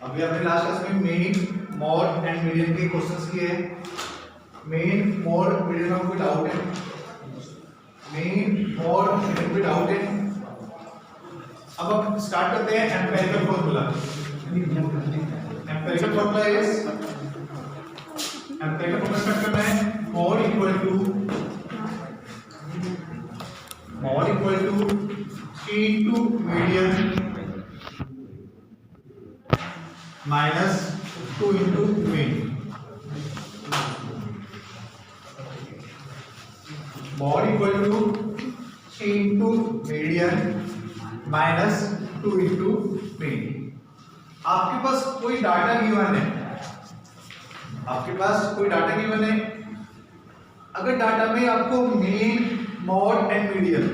अभी हमने last class में मीन, मोड एंड मीडियन के क्वेश्चंस किए हैं। मीन, मोड, मीडियन में कोई डाउट है? मीन, मोड, मीडियन कोई डाउट है? अब हम स्टार्ट करते हैं empirical formula. Empirical formula is, empirical formula start करना है mode equal to T into median minus 2 into mean. mod equal to T into median minus 2 into mean. आपके पास कोई डाटा गिवन है, आपके पास कोई डाटा गिवन है। अगर डाटा में आपको मीन, मॉड एंड मीडियन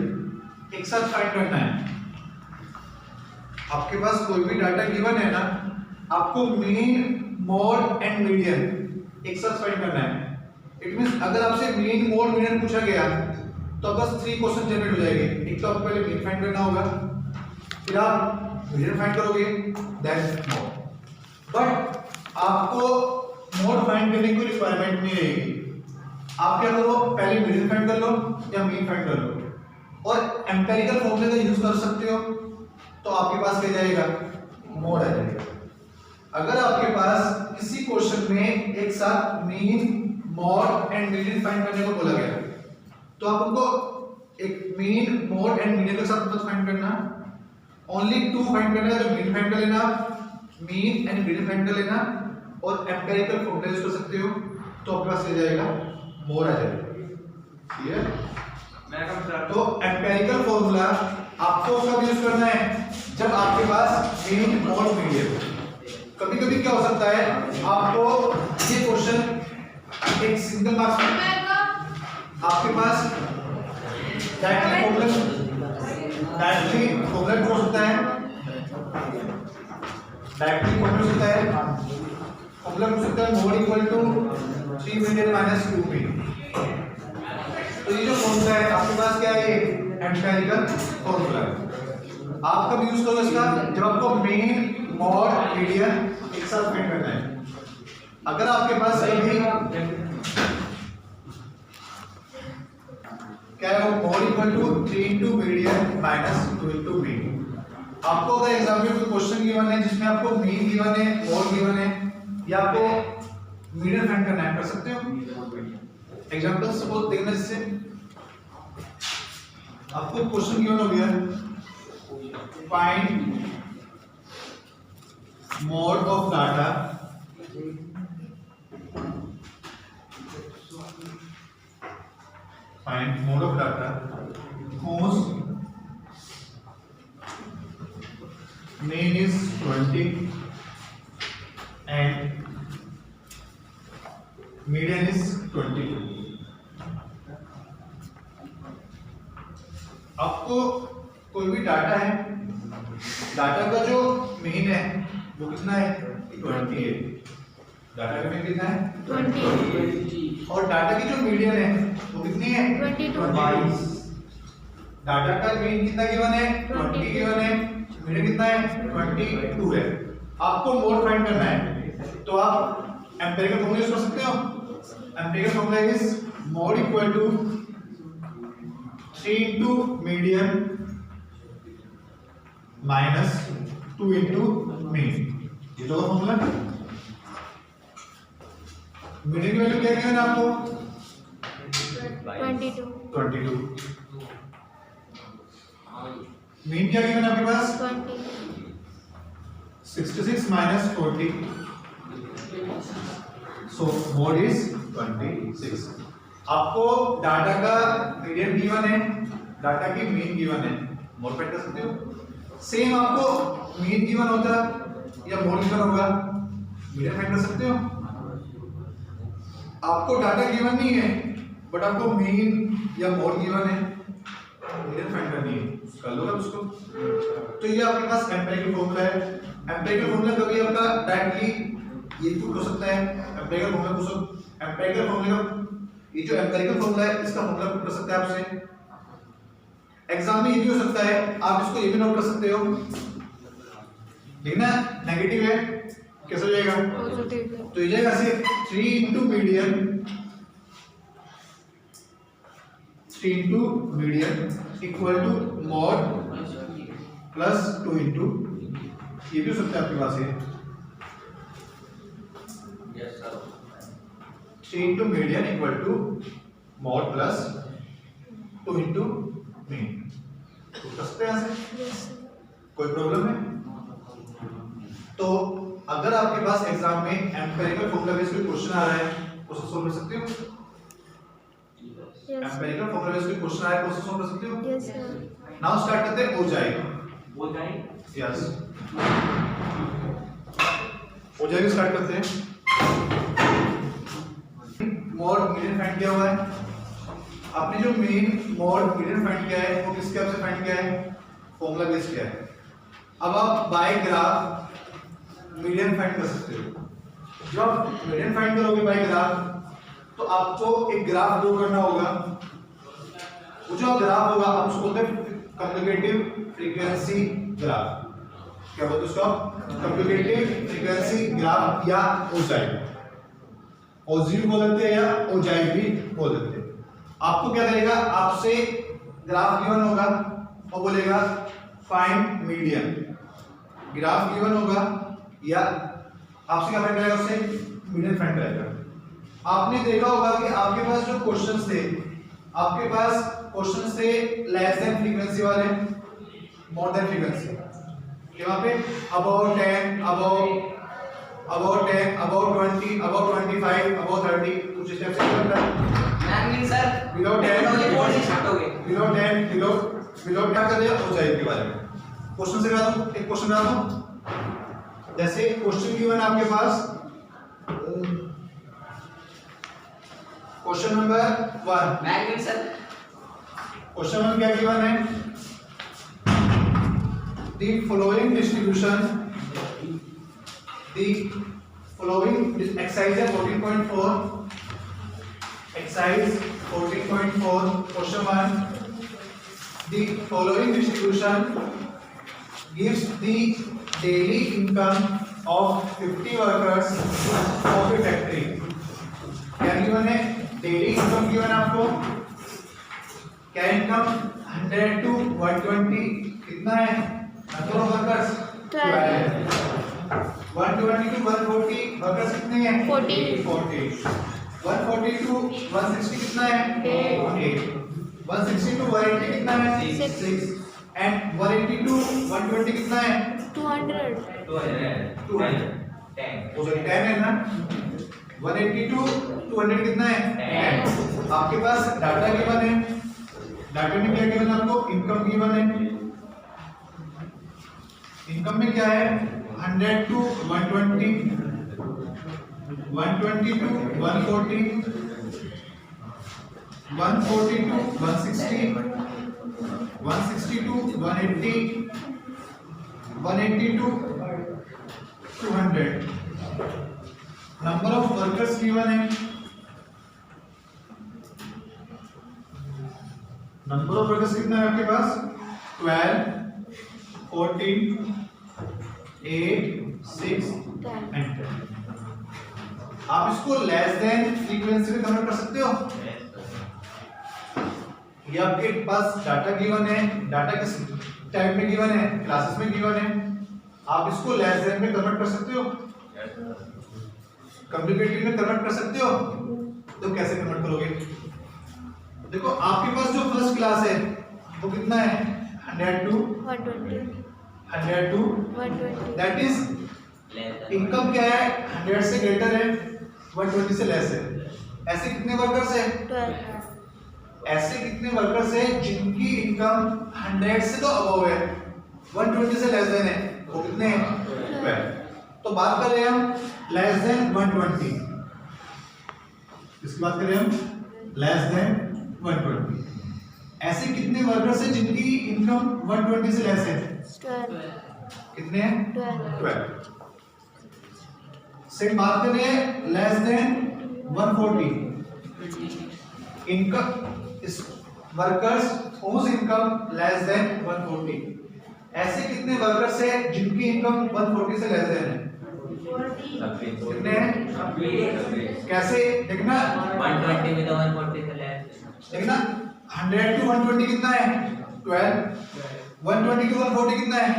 एक साथ फाइंड करना है, आपके पास कोई भी डाटा गिवन है ना, आपको मीन, मॉड एंड मीडियन एक साथ फाइंड करना है। इट मींस अगर आपसे मीन, मॉड, मीडियन पूछा गया तो बस 3 क्वेश्चन जनरेट हो जाएंगे। एक तो आपको पहले मीन फाइंड करना होगा, फिर आप मीडियन फाइंड करोगे, देन मॉड। बट आपको मॉड फाइंड करने की रिक्वायरमेंट नहीं रहेगी। आप क्या करो, पहले मीडियन फाइंड कर लो या मीन फाइंड कर लो और एम्पिरिकल फॉर्मूले का यूज कर सकते हो, तो आपके पास क्या जाएगा, मोड आ जाएगा। अगर आपके पास किसी क्वेश्चन में एक साथ mean, mod and median find करने को बोला गया तो आप उनको एक मीन, मॉड एंड मीडियन के साथ मत फाइंड करना, ओनली 2 फाइंड करना है। तो मीन फाइंड कर लेना, मीन एंड मीडियन फाइंड कर लेना और एम्पिरिकल फॉर्मूला यूज कर सकते हो, तो आपके पास क्या जाएगा, मोड आ जाएगा। क्लियर? तो एम्पिरिकल फॉर्मूला आपको कब यूज करना है, जब आपके पास मीन, मॉड, मीडियन। कभी कभी क्या हो सकता है, आपको ये क्वेश्चन एक सिंगल मार्क्स में आपके पास डायरेक्टली फॉर्मूला हो सकता है, डायरेक्टली फॉर्मूला हो सकता है, फॉर्मूला हो सकता है mode equal to 3 median minus 2 median. तो ये जो फॉर्मूला है आपके पास क्या है, एम्पिरिकल फॉर्मूला है। आप कब यूज करोगे इसका, जब आपको मीन, मॉड, मीडियन एक साथ फाइंड करना है। अगर आपके पास कभी क्या है, mode equal to 3 into median minus 2 into mean. आपको अगर एग्जाम में कोई क्वेश्चन गिवन है जिसमें आपको मीन गिवन है, मॉड गिवन है या आपको मीडियन फाइंड करना है, कर सकते हो। एग्जांपल सपोज देखना, जिससे आपको क्वेश्चन गिवन हो गया, find mode of data whose mean is 20 and median is 22। आपको कोई भी डाटा है, डाटा का जो मीन है वो कितना है, 20 है। डाटा का मीन कितना है, 20। और डाटा की जो मीडियन है वो कितनी है, 22। डाटा का मीन कितना गिवन है, 20 गिवन है, मीडियन कितना है, 22 है। आपको मोड फाइंड करना है, तो आप एम्पिरिकल फॉर्मूला यूज कर सकते हो। Empirical formula is mode equal to 3 into median minus 2 into mean. ये तो फॉर्मूला। मीडियन की वैल्यू क्या गिवन है आपको, 22। मीन क्या गिवन है आपके पास, 66 माइनस 40, सो मोड इज 26। आपको डाटा का मीडियन गिवन है, डाटा की मीन गिवन है, मोड फाइंड कर सकते हो। सेम आपको मीन गिवन होता या मोड गिवन होगा, मीडियन फाइंड कर सकते हो। आपको डाटा गिवन नहीं है बट आपको मीन या मोड गिवन है, मीडियन फाइंड करनी है, कर लो आप उसको। तो ये आपके पास एम्पिरिकल फॉर्मूला है। एम्पिरिकल फॉर्मूला कभी आपका डायरेक्टली ये हो सकता है, एम्पिरिकल फॉर्मूला पूछो, एम्पिरिकल फॉर्मूला ये जो एम्पिरिकल फॉर्मूला है इसका फॉर्मूला पुट कर सकते हैं आपसे। एग्जाम में ये भी हो सकता है, आप इसको ये भी नोट कर सकते हो, देखना नेगेटिव है, कैसे हो जाएगा? पॉजिटिव। तो ये जाएगा सिर्फ 3 into median, 3 into median equal to mode plus 2 into, ये भी हो सकता है आपके पास ये 3 into median equal to mode plus 2 into mean. तो कर सकते हैं यहाँ से, कोई प्रॉब्लम है? तो अगर आपके पास एग्जाम में एम्पिरिकल फॉर्मूला बेस्ड कोई क्वेश्चन आ रहा है, उसको सोल्व कर सकते हो? एम्पिरिकल फॉर्मूला बेस्ड कोई क्वेश्चन आ रहा है, उसको सोल्व कर सकते हो? Yes sir. नाउ स्टार्ट करते हैं। हो जाएगा, हो जाए। यस, हो जाएगा। स्टार्ट करते हैं। मॉड मीडियन फाइंड किया हुआ है आपने। जो मेन मॉड मीडियन फाइंड किया है वो किसके हेल्प से फाइंड किया है? फॉर्मूला बेस्ड किया है। अब आप बाय ग्राफ मीडियन फाइंड कर सकते हो। जब आप मीडियन फाइंड करोगे बाय ग्राफ, तो आपको एक ग्राफ ड्रॉ करना होगा। वो जो ग्राफ होगा आप उसको बोलते हैं कम्युटेटिव फ्रीक्वेंसी ग्राफ। क्या बोलते हैं उसको? कम्युटेटिव फ्रीक्वेंसी ग्राफ या ओजाइड, ओजीव बोल देते हैं या ओजाइड भी बोल देते हैं। आपको क्या करेगा, आपसे ग्राफ गिवन होगा और बोलेगा फाइंड मीडियन। ग्राफ गिवन होगा या आपसे क्या फाइंड करेगा? उससे मीडियन फाइंड करेगा। आपने देखा होगा कि आपके पास जो क्वेश्चंस थे, आपके पास क्वेश्चंस थे लेस देन फ्रीक्वेंसी वाले, मोर देन फ्रीक्वेंसी। यहाँ पे about 10, about 10, about 20, about 25, about 30, कुछ इस टाइप से चल रहा है। सर बिलो 10, बिलो 10, बिलो क्या कर दिया? हो जाएगी के बारे में क्वेश्चन से बता दूं। एक क्वेश्चन बता दूं, जैसे क्वेश्चन गिवन आपके पास, question number 1। Magnet sir, question number क्या गिवन है? The following distribution, the following exercise है 14.4, exercise 14.4, question 1. The following distribution gives the daily income of 50 workers of a factory. क्या गिवन है? डेली इनकम गिवन है आपको। क्या income? 100 to 120 कितना है? Number of workers 12। 120 to 140 workers कितने हैं? 40। 140 to 160 कितना है? 8। 160 to 180 कितना है? 6। एंड 180 to 120 कितना है? 200। 10 है ना। 180 to 200 कितना है? 10। आपके पास डाटा गिवन है। डाटा में क्या गिवन है आपको? इनकम गिवन है। इनकम में क्या है? 100 to 120, 120 to 140, 140 to 160, 160 to 180, 180 to 200। Number of workers given है। नंबर ऑफ वर्कर्स कितना है आपके पास? 12, 14, 8, 6 एंड 10। आप इसको लेस देन फ्रीक्वेंसी में कन्वर्ट कर सकते हो। ये आपके पास डाटा गिवन है। डाटा किस टाइप में गिवन है? क्लासेस में गिवन है। आप इसको लेस देन में कन्वर्ट कर सकते हो, कम्युनिकेटिव में कन्वर्ट कर सकते हो। तो कैसे कन्वर्ट करोगे? देखो आपके पास जो फर्स्ट क्लास है वो कितना है? 100 to 120। 100 to 120। That is income क्या है? 100 से ग्रेटर है, 120 से लेस है। ऐसे कितने वर्कर्स है? 12। ऐसे कितने वर्कर्स है जिनकी इनकम 100 से तो अबव है, 120 से लेस देन है? वो कितने हैं? 12। तो बात कर रहे हैं हम लेस देन 120। इसकी बात करें हम लेस देन 120। ऐसे कितने वर्कर्स हैं जिनकी इनकम 120 से लेस है? 12। कितने हैं? 12। सेम बात कर रहे हैं लेस देन 140। इनकम इस workers whose income less than 140। ऐसे कितने वर्कर्स है जिनकी इनकम 140 से लेस देन है? 40. कितने हैं? कैसे देखना 120 में तो 140 से लेस देखना 100 टू 120 कितना है? 12. 120 टू 140 कितना है?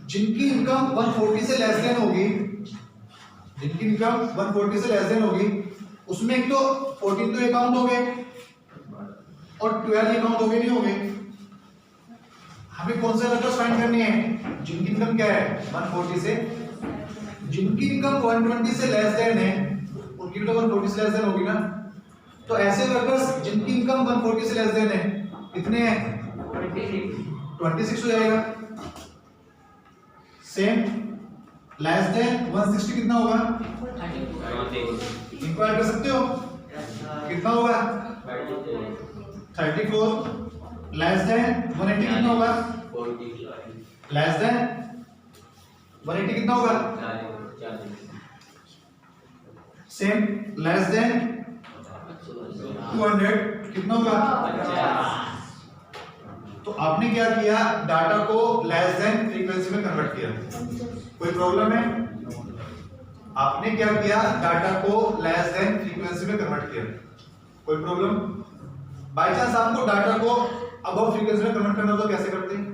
जिनकी इनकम 140 से लेस देन होगी, जिनकी इनकम 140 से लेस देन होगी, उसमें एक तो 14 तो अकाउंट हो गए और 12 अकाउंट हो गए, नहीं हो गए। हमें कौन से वर्कर्स फाइंड करनी है जिनकी इनकम क्या है 140 से, जिनकी इनकम 120 से लेस देन है उनकी तो 140 से लेस देन होगी ना। तो ऐसे वर्कर्स जिनकी इनकम 140 से लेस देन है कितने हैं? 26 हो जाएगा। सेम लेस देन 160 कितना होगा? इंक्वायर कर सकते हो कितना होगा? 34. लेस देन 180 कितना होगा? लेस देन 180 कितना होगा? सेम लेस देन 200 कितना होगा? तो आपने क्या किया, डाटा को लेस देन फ्रीक्वेंसी में कन्वर्ट किया। कोई प्रॉब्लम है? आपने क्या किया, डाटा को लेस देन फ्रीक्वेंसी में कन्वर्ट किया। कोई प्रॉब्लम? बाय चांस आपको डाटा को अबव फ्रीक्वेंसी में कन्वर्ट करना हो तो कैसे करते हैं?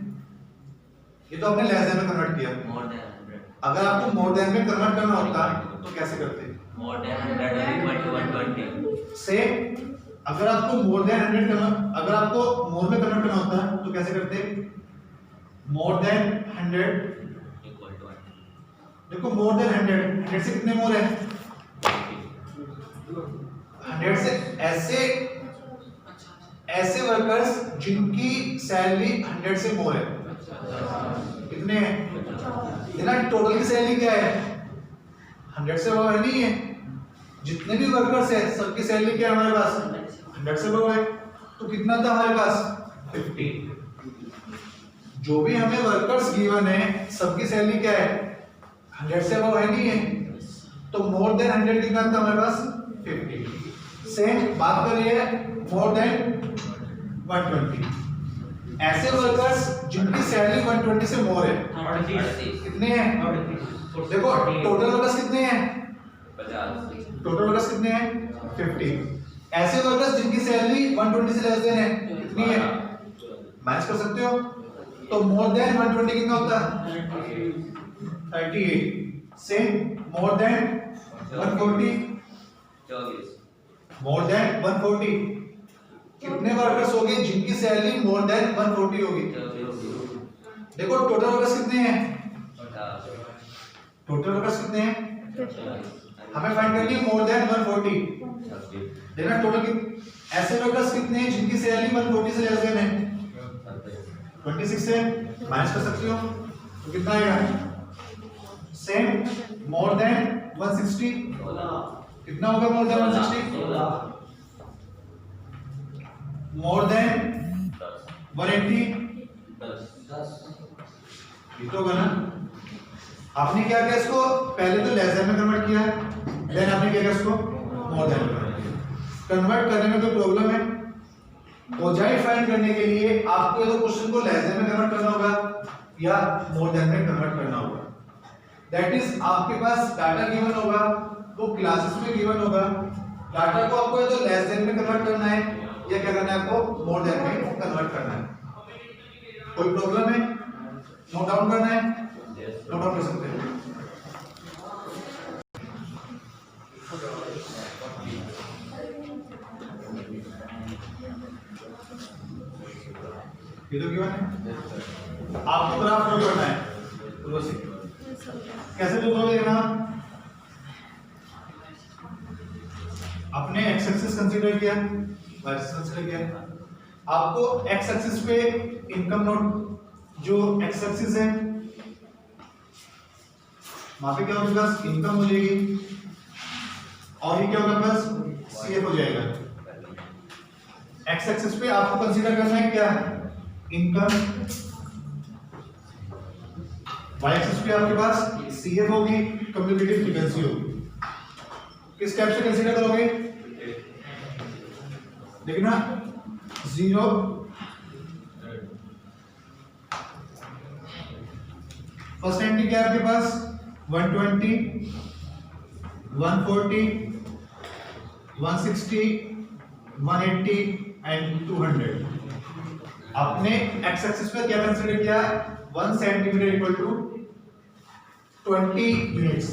ये तो आपने लेस देन में कन्वर्ट किया। मोर देन 100 अगर आपको मोर देन में कन्वर्ट करना होता तो कैसे करते? More than 100 equal to 120 same अगर आपको मोर देन 100 करना, अगर आपको मोर में कन्वर्ट करना होता तो कैसे करते? मोर देन 100 इक्वल टू 100 देखो मोर देन 100 से कितने मोर है? 100 से ऐसे वर्कर्स जिनकी सैलरी 100 से मोर है कितने हैं? इतना टोटल की सैलरी क्या है? 100 से वो है नहीं है। जितने भी वर्कर्स है सबकी सैलरी क्या है हमारे पास? 100 से वो है। तो कितना था हमारे पास? 50. जो भी हमें वर्कर्स गिवन है सबकी सैलरी क्या है? 100 से वो है नहीं है। तो मोर देन 100 कितना था हमारे पास? 50. सेम बात कर रही है मोर देन 120। ऐसे वर्कर्स जिनकी सैलरी 120 से मोर है कितने हैं? देखो टोटल वर्कर्स कितने हैं? 50 टोटल वर्कर्स कितने हैं? 50. ऐसे वर्कर्स जिनकी सैलरी 120 से लेस देन है कितनी है? मैच कर सकते हो। तो मोर देन 120 कितना होता है? 38. Same more than 140 24 more than 140 कितने वर्कर्स होंगे जिनकी सैलरी मोर देन 140 होगी? देखो टोटल वर्कर्स कितने हैं? टोटल वर्कर्स कितने हैं? हमें फाइंड करनी है मोर देन 140। देखना टोटल ऐसे वर्कर्स कितने हैं जिनकी सैलरी 140 से लेस देन है? 26 से माइनस कर सकते हो तो कितना आएगा? सेम मोर देन 160 कितना होगा? मोर देन 160 मोर देन 180 ये तो होगा ना। आपने क्या किया, इसको पहले तो लेस देन में कन्वर्ट किया, देन आपने क्या किया, इसको मोर देन में कन्वर्ट किया। कन्वर्ट करने में कोई प्रॉब्लम है? ओजाई फाइंड करने के लिए आपको तो क्वेश्चन को लेस देन में कन्वर्ट करना होगा या मोर देन में कन्वर्ट करना होगा। दैट इज आपके पास डाटा गिवन होगा, वो क्लासेस में गिवन होगा। डाटा को आपको या तो लेस देन में कन्वर्ट करना है या क्या करना है, आपको मोर देन में कन्वर्ट करना है। कोई प्रॉब्लम है? नोट डाउन करना है? नोट डाउन कर सकते हैं। ये तो गिवन है, आपको ग्राफ ड्रॉ करना है। कैसे ड्रॉ करोगे जनाब? आपने एक्स एक्सिस कंसीडर किया, वाई एक्सिस कंसीडर किया। आपको एक्स एक्सिस पे इनकम नोट जो एक्स एक्सिस है वहां पे क्या होगा, इनकम हो जाएगी और ये क्या होगा, प्लस सीएफ हो जाएगा। एक्स एक्सिस पे आपको कंसीडर करना है क्या, इनकम। वाई एक्सिस पे आपके पास सीएफ होगी, कम्युनिकेटिव फ्रीक्वेंसी होगी। किस टाइप से कंसीडर करोगे? देखना 0 फर्स्ट एंट्री क्या है आपके पास 120, 140, 160, 180 एंड 200। आपने एक्स एक्सिस पे क्या कंसीडर किया 1 centimetre equal to 20 units.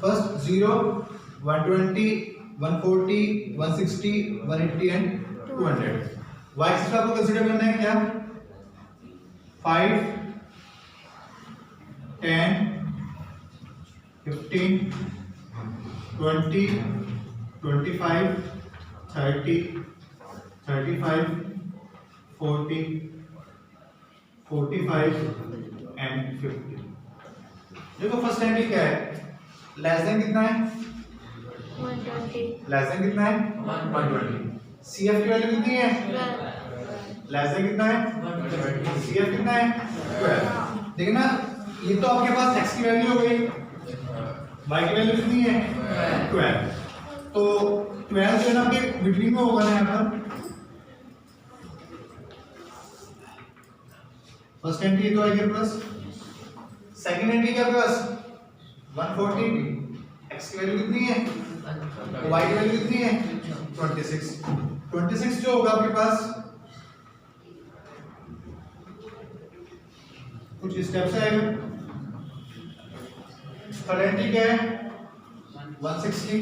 First 0, 120, 140, 160, 180 and 200। Y axis पे आपको कंसीडर करना है क्या 5, 10, 15, 20, 25, 30, 35, 40, 45 एंड 50। देखो फर्स्ट एंट्री क्या है लेस देन कितना है 120, लेस देन कितना है 120। सीएफ की वैल्यू कितनी है 12, लेस देन कितना है सीएफ कितना है 12। देखिए ना ये तो आपके पास x की वैल्यू हो गई y की वैल्यू कितनी है 12। तो 12 जो है ना आपके बिटवीन में होगा ना यहाँ पर फर्स्ट एंट्री तो आएगी प्लस सेकंड एंट्री क्या पास 140 x की वैल्यू कितनी है y की वैल्यू कितनी है 26 जो होगा आपके पास कुछ स्टेप से आएगा। थर्ड एंट्री क्या है 160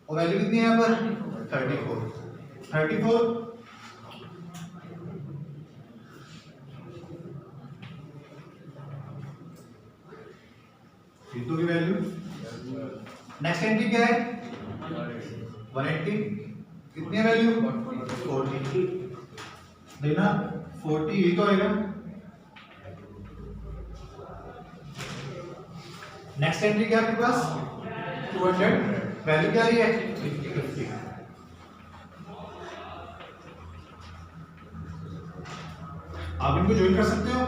और वैल्यू कितनी है यहाँ पर 34। T2 की वैल्यू नेक्स्ट एंट्री क्या है 180 कितनी है वैल्यू 40 देखना 40 ये तो आएगा। नेक्स्ट एंट्री क्या आपके पास 200 वैल्यू क्या आ रही है 50। आप इनको ज्वाइन कर सकते हो।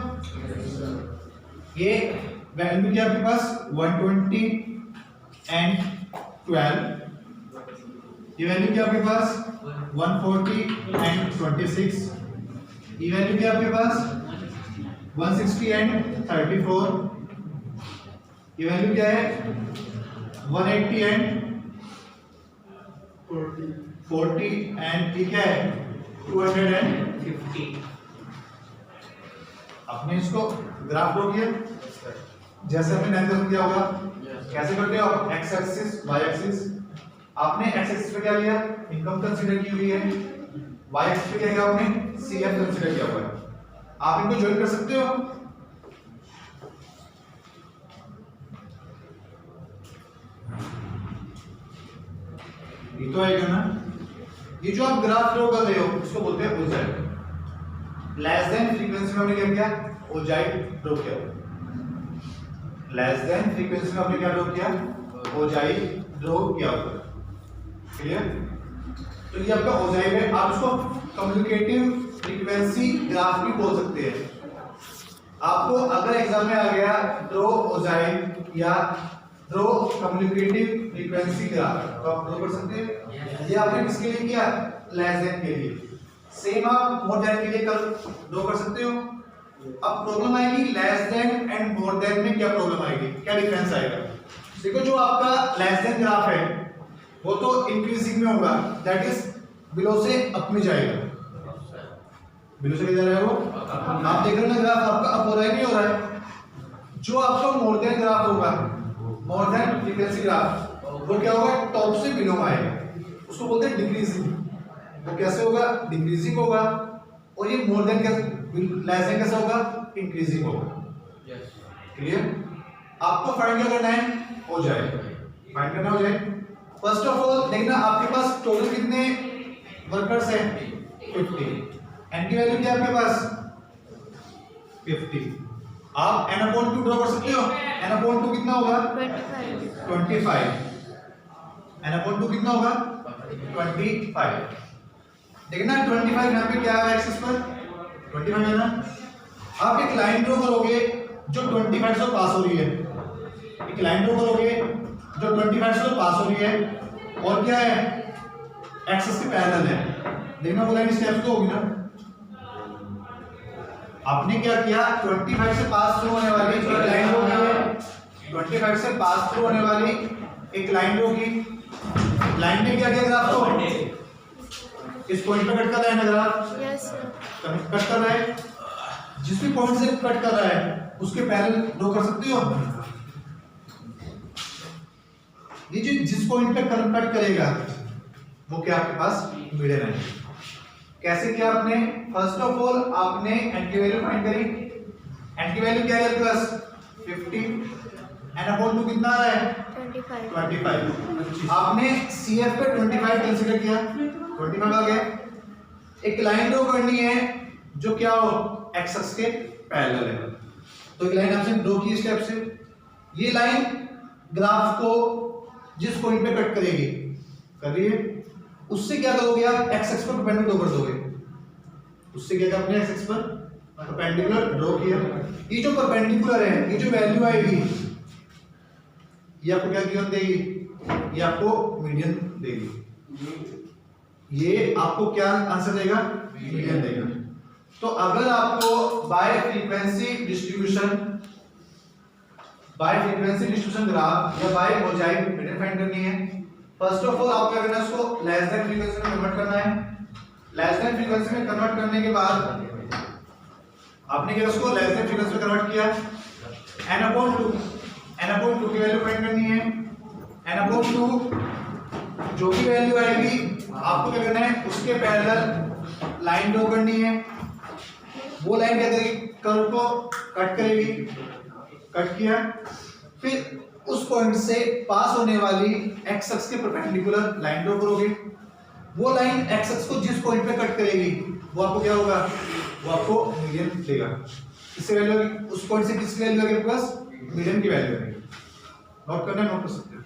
ये वैल्यू क्या आपके पास 120 एंड 12। ये वैल्यू क्या आपके पास 140 एंड 26। ये वैल्यू क्या आपके पास 160 एंड 34। ये वैल्यू क्या है 180 एंड 40 एंड ये क्या है 250। आपने इसको ग्राफ ड्रॉ किया जैसे हमने नाइन किया होगा। कैसे करते हो आप एक्स एक्सिस वाई एक्सिस। आपने एक्स एक्सिस पे क्या लिया इनकम कंसीडर की हुई है वाई एक्सिस पे क्या किया आपने सीएफ कंसीडर किया हुआ है। आप इनको ज्वाइन कर सकते हो। ये तो आएगा ना ये जो आप ग्राफ ड्रॉ कर रहे हो इसको बोलते हैं ओजाइड। लेस देन फ्रीक्वेंसी में हमने क्या किया ओजाइड ड्रॉ किया। लेस देन फ्रीक्वेंसी में हमने क्या ड्रॉ किया ओजाइड ड्रॉ किया हुआ। क्लियर। तो ये आपका ओजाइड है। आप इसको कम्युनिकेटिव फ्रीक्वेंसी ग्राफ भी बोल सकते हैं। आपको अगर एग्जाम में आ गया ड्रॉ ओजाइड या ड्रॉ कम्युनिकेटिव फ्रीक्वेंसी ग्राफ तो आप ड्रॉ कर सकते हैं। ये आपने किसके लिए किया लेस देन के लिए। सेम आप मोर देन के लिए ड्रॉ कर सकते हो। अब प्रॉब्लम आएगी less than and more than में क्या प्रॉब्लम आएगी क्या डिफरेंस आएगा। देखो जो आपका लेस देन ग्राफ है वो तो इंक्रीजिंग में होगा दैट इज बिलो से अप में जाएगा। बिलो से किधर है वो आप देख रहे हो ना ग्राफ आपका अप हो रहा है नहीं हो रहा है। जो आपका मोर देन ग्राफ होगा मोर देन फ्रीक्वेंसी ग्राफ वो क्या होगा टॉप से बिलो में आएगा उसको बोलते हैं डिक्रीजिंग। वो कैसे होगा डिक्रीजिंग होगा। और ये मोर देन लेस देन कैसा होगा इंक्रीजिंग होगा। क्लियर। आपको फाइंड करना है हो जाए फाइंड करना हो जाए। फर्स्ट ऑफ ऑल देखना आपके पास टोटल कितने वर्कर्स हैं 50। एन की वैल्यू क्या है आपके पास 50। आप n अपॉन 2 ड्रॉ कर सकते हो। n अपॉन 2 कितना होगा 25। n अपॉन 2 कितना होगा 25। देखना 25 यहाँ पे क्या है एक्सिस पर 25 है ना। आप एक लाइन ड्रॉ करोगे जो 25 से पास हो रही है। एक लाइन ड्रॉ करोगे जो 25 से पास हो रही है और क्या है एक्सिस के पैरेलल है। देखना वो लाइन स्टेप्स तो होगी ना आपने क्या किया, 25 से पास थ्रू होने वाली एक लाइन ड्रॉ की है, 25 से पास थ्रू होने वाली एक लाइन ड्रॉ की। लाइन ने क्या किया ग्राफ को, इस पॉइंट पे कट कर रहा है ना ग्राफ, यस कट कर रहा है, जिस भी पॉइंट से कट कर रहा है उसके पैरेलल ड्रॉ कर सकते हो। ये जो जिस पॉइंट पे कट करेगा वो क्या आपके पास मीडियन है। कैसे किया आपने, फर्स्ट ऑफ ऑल आपने एंटी वैल्यू फाइंड करी, एंटी वैल्यू क्या है आपके पास 50 एन अपॉन 2 कितना आ रहा है 25। आपने CF पे 25 कंसीडर किया, 25 आ गया। एक लाइन ड्रॉ करनी है जो क्या हो एक्स एक्स के पैरेलल है, तो एक लाइन आपने ड्रॉ की स्टेप से। ये लाइन ग्राफ को जिस पॉइंट पे कट करेगी करिए, उससे क्या करोगे आप एक्स एक्स पर परपेंडिकुलर कर दोगे, उससे क्या आपने एक्स एक्स पर परपेंडिकुलर ड्रॉ किया। ये जो परपेंडिकुलर है, ये जो वैल्यू आएगी ये आपको क्या गिवन देगी, ये आपको मीडियन देगी, ये आपको क्या आंसर देगा मीडियन देगा। तो अगर आपको बाय फ्रीक्वेंसी डिस्ट्रीब्यूशन ग्राफ या बाय मोजाइक मीडियन फाइंड करनी है, फर्स्ट ऑफ ऑल आपको क्या करना है, उसको लेस देन फ्रीक्वेंसी में कन्वर्ट करना है। लेस देन फ्रीक्वेंसी में कन्वर्ट करने के बाद आपने क्या उसको लेस देन फ्रीक्वेंसी में कन्वर्ट किया, n अपॉन 2 की वैल्यू फाइंड करनी है। n अपॉन 2 जो भी वैल्यू आएगी आपको क्या करना है, उसके पैरेलल लाइन ड्रॉ करनी है। वो लाइन क्या करेगी, कर्व को कट करेगी, कट किया, फिर उस पॉइंट से पास होने वाली एक्स एक्स के परपेंडिकुलर लाइन ड्रॉ करोगे। वो लाइन एक्स एक्स को जिस पॉइंट पे कट करेगी वो आपको क्या होगा, वो आपको मीडियन देगा। किससे वैल्यू, उस पॉइंट से किसकी वैल्यू आएगी आपके पास, मीडियन की वैल्यू आएगी। नोट करना है, नोट कर सकते हो।